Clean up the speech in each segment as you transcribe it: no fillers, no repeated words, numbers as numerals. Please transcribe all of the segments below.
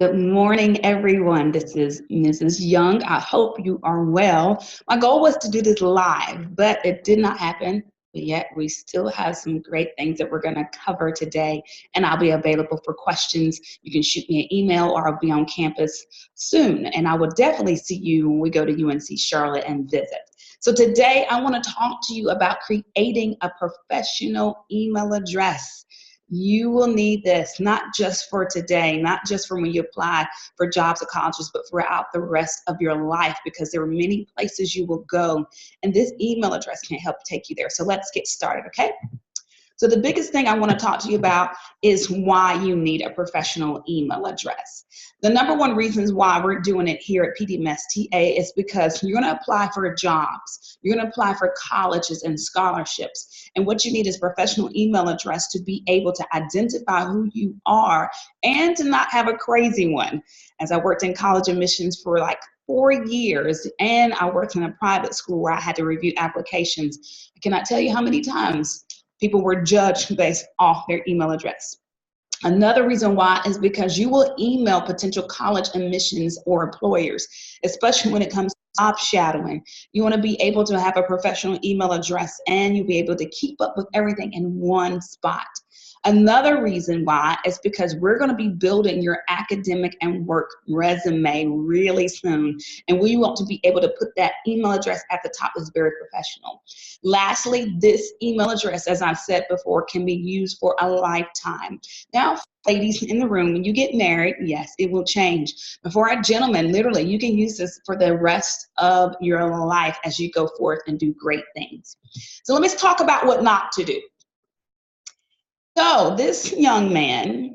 Good morning, everyone. This is Mrs. Young. I hope you are well. My goal was to do this live, but it did not happen. But yet, we still have some great things that we're going to cover today, and I'll be available for questions. You can shoot me an email, or I'll be on campus soon. And I will definitely see you when we go to UNC Charlotte and visit. So, today, I want to talk to you about creating a professional email address. You will need this not just for today, not just for when you apply for jobs at colleges, but throughout the rest of your life, because there are many places you will go, and this email address can help take you there. So let's get started, okay? So the biggest thing I want to talk to you about is why you need a professional email address. The number one reasons why we're doing it here at PDMSTA is because you're going to apply for jobs. You're going to apply for colleges and scholarships. And what you need is a professional email address to be able to identify who you are and to not have a crazy one. As I worked in college admissions for like 4 years, and I worked in a private school where I had to review applications, I cannot tell you how many times people were judged based off their email address. Another reason why is because you will email potential college admissions or employers, especially when it comes to job shadowing. You want to be able to have a professional email address, and you'll be able to keep up with everything in one spot. Another reason why is because we're going to be building your academic and work resume really soon, and we want to be able to put that email address at the top is very professional. Lastly, this email address, as I've said before, can be used for a lifetime. Now, ladies in the room, when you get married, yes, it will change. But for our gentlemen, literally, you can use this for the rest of your life as you go forth and do great things. So let me talk about what not to do. So this young man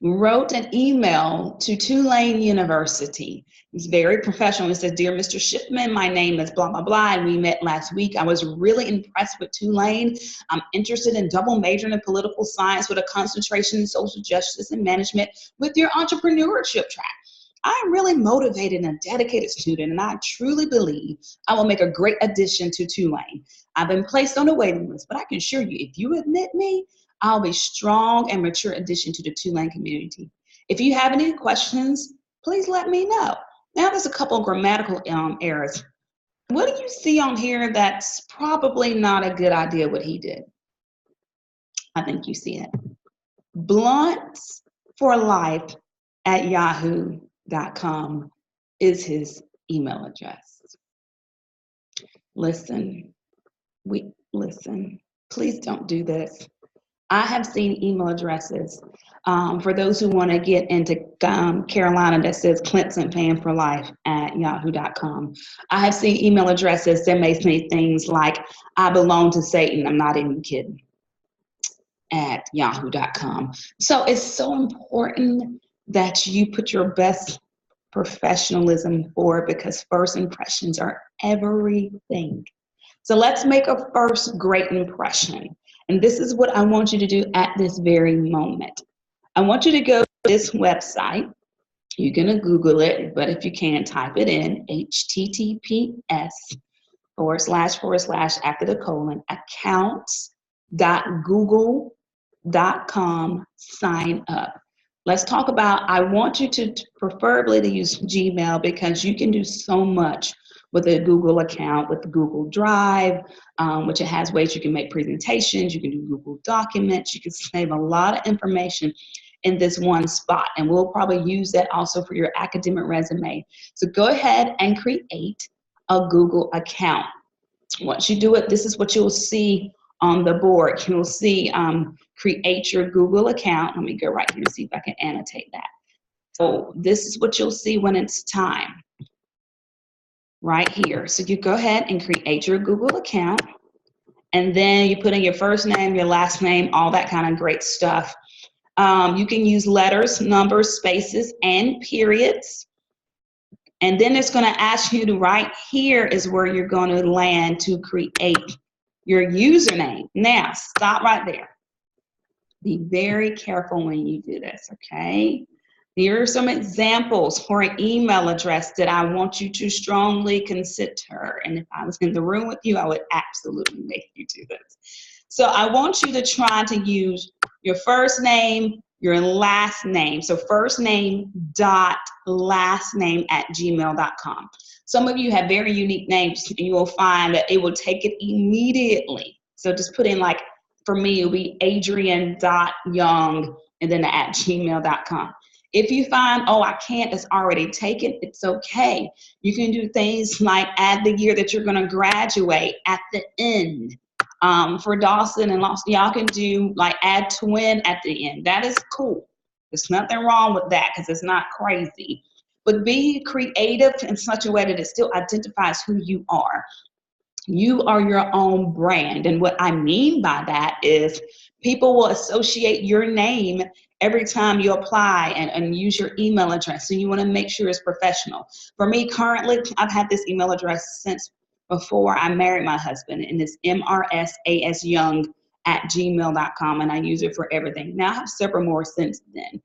wrote an email to Tulane University. He's very professional. He says, "Dear Mr. Shipman, my name is blah, blah, blah, and we met last week. I was really impressed with Tulane. I'm interested in double majoring in political science with a concentration in social justice and management with your entrepreneurship track. I am really motivated and a dedicated student, and I truly believe I will make a great addition to Tulane. I've been placed on a waiting list, but I can assure you, if you admit me, I'll be a strong and mature addition to the Tulane community. If you have any questions, please let me know." Now there's a couple of grammatical errors. What do you see on here that's probably not a good idea what he did? I think you see it. bluntforlife@yahoo.com is his email address. Listen, please don't do this. I have seen email addresses for those who want to get into Carolina that says ClintonFanForLife@yahoo.com. I have seen email addresses that may say things like, "I belong to Satan, I'm not even kidding," at yahoo.com. So it's so important that you put your best professionalism forward, because first impressions are everything. So let's make a first great impression. And this is what I want you to do at this very moment. I want you to go to this website. You're going to Google it, but if you can, type it in, https:// after the colon, accounts.google.com, sign up. Let's talk about, I want you to preferably to use Gmail, because you can do so much with a Google account, with Google Drive, which it has ways you can make presentations, you can do Google Documents, you can save a lot of information in this one spot, and we'll probably use that also for your academic resume. So go ahead and create a Google account. Once you do it, this is what you'll see on the board. You'll see create your Google account. Let me go right here and see if I can annotate that. So this is what you'll see when it's time. Right here. So you go ahead and create your Google account, and then you put in your first name, your last name, all that kind of great stuff. You can use letters, numbers, spaces, and periods. And then it's going to ask you to, right here is where you're going to land to create your username. Now, stop right there. Be very careful when you do this, okay? Here are some examples for an email address that I want you to strongly consider. And if I was in the room with you, I would absolutely make you do this. So I want you to try to use your first name, your last name. So first name dot last name at gmail.com. Some of you have very unique names, and you will find that it will take it immediately. So just put in, like, for me, it'll be adrian.young and then at gmail.com. If you find, oh, I can't, it's already taken, it's okay. You can do things like add the year that you're going to graduate at the end. For Dawson and Lawson, y'all can do like add twin at the end. That is cool. There's nothing wrong with that because it's not crazy. But be creative in such a way that it still identifies who you are. You are your own brand. And what I mean by that is people will associate your name every time you apply and use your email address. So you want to make sure it's professional. For me, currently, I've had this email address since before I married my husband, and it's mrsasyoung@gmail.com, and I use it for everything. Now I have several more since then.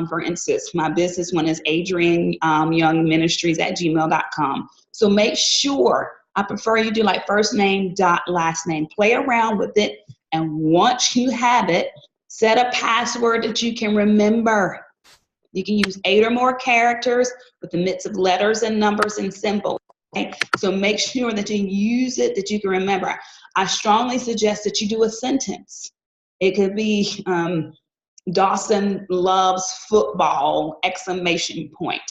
For instance, my business one is adrianyoungministries@gmail.com. So make sure, I prefer you do like first name dot last name. Play around with it, and once you have it, set a password that you can remember. You can use 8 or more characters with a mix of letters and numbers and symbols. Okay? So make sure that you use it, that you can remember. I strongly suggest that you do a sentence. It could be Dawson loves football, exclamation point.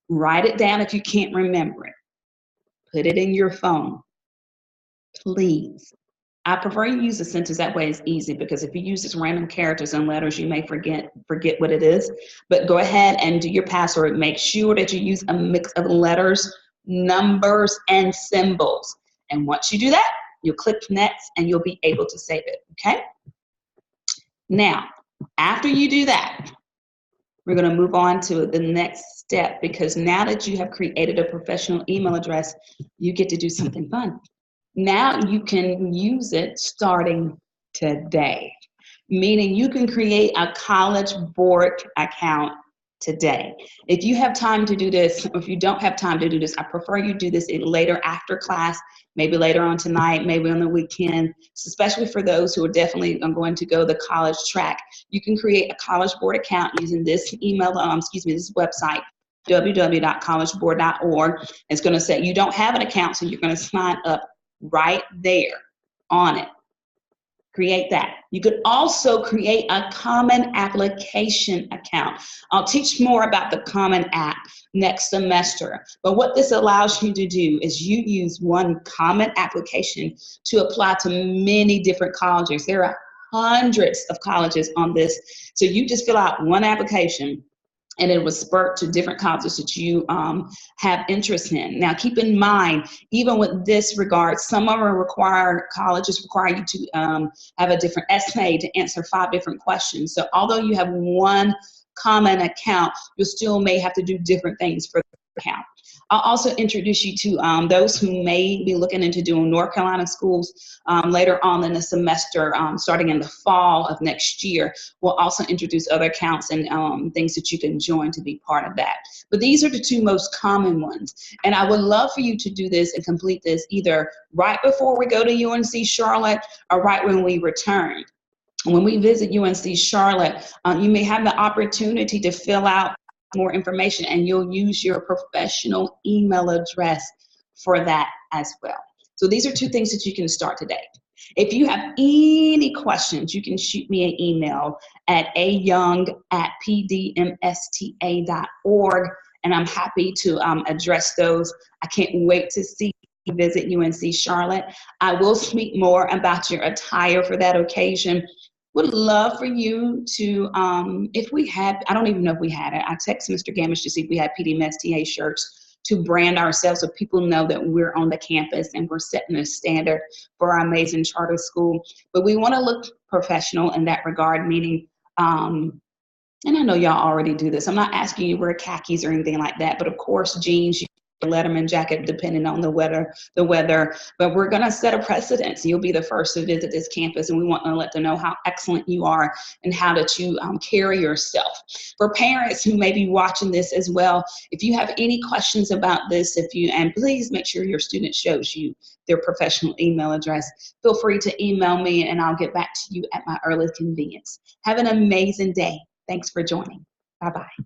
Write it down if you can't remember it. Put it in your phone, please. I prefer you use a sentence, that way it's easy, because if you use just random characters and letters, you may forget what it is. But go ahead and do your password. Make sure that you use a mix of letters, numbers, and symbols. And once you do that, you'll click next and you'll be able to save it, okay? Now, after you do that, we're going to move on to the next step, because now that you have created a professional email address, you get to do something fun. Now you can use it starting today, meaning you can create a College Board account today. If you have time to do this, or if you don't have time to do this, I prefer you do this later after class, maybe later on tonight, maybe on the weekend, especially for those who are definitely going to go the college track. You can create a College Board account using this this website, www.collegeboard.org. It's going to say you don't have an account, so you're going to sign up right there on it. Create that. You could also create a Common Application account. I'll teach more about the Common App next semester. But what this allows you to do is you use one Common Application to apply to many different colleges. There are hundreds of colleges on this. So you just fill out one application, and it will spurt to different colleges that you have interest in. Now, keep in mind, even with this regard, some of our colleges require you to have a different essay to answer 5 different questions. So although you have one common account, you still may have to do different things for the account. I'll also introduce you to those who may be looking into doing North Carolina schools later on in the semester, starting in the fall of next year. We'll also introduce other accounts and things that you can join to be part of that. But these are the 2 most common ones. And I would love for you to do this and complete this either right before we go to UNC Charlotte or right when we return. When we visit UNC Charlotte, you may have the opportunity to fill out more information, and you'll use your professional email address for that as well. So these are 2 things that you can start today. If you have any questions, you can shoot me an email at ayoung@pdmsta.org, and I'm happy to address those. I can't wait to see you visit UNC Charlotte. I will speak more about your attire for that occasion. Would love for you to, if we had, I don't even know if we had it. I text Mr. Gamish to see if we had PDMSTA shirts to brand ourselves so people know that we're on the campus and we're setting a standard for our amazing charter school. But we want to look professional in that regard, meaning, and I know y'all already do this. I'm not asking you to wear khakis or anything like that, but of course, jeans, Letterman jacket depending on the weather, but we're going to set a precedence. You'll be the first to visit this campus, and we want to let them know how excellent you are and how that you carry yourself. For parents who may be watching this as well, if you have any questions about this, and please make sure your student shows you their professional email address, feel free to email me and I'll get back to you at my earliest convenience. Have an amazing day. Thanks for joining. Bye-bye.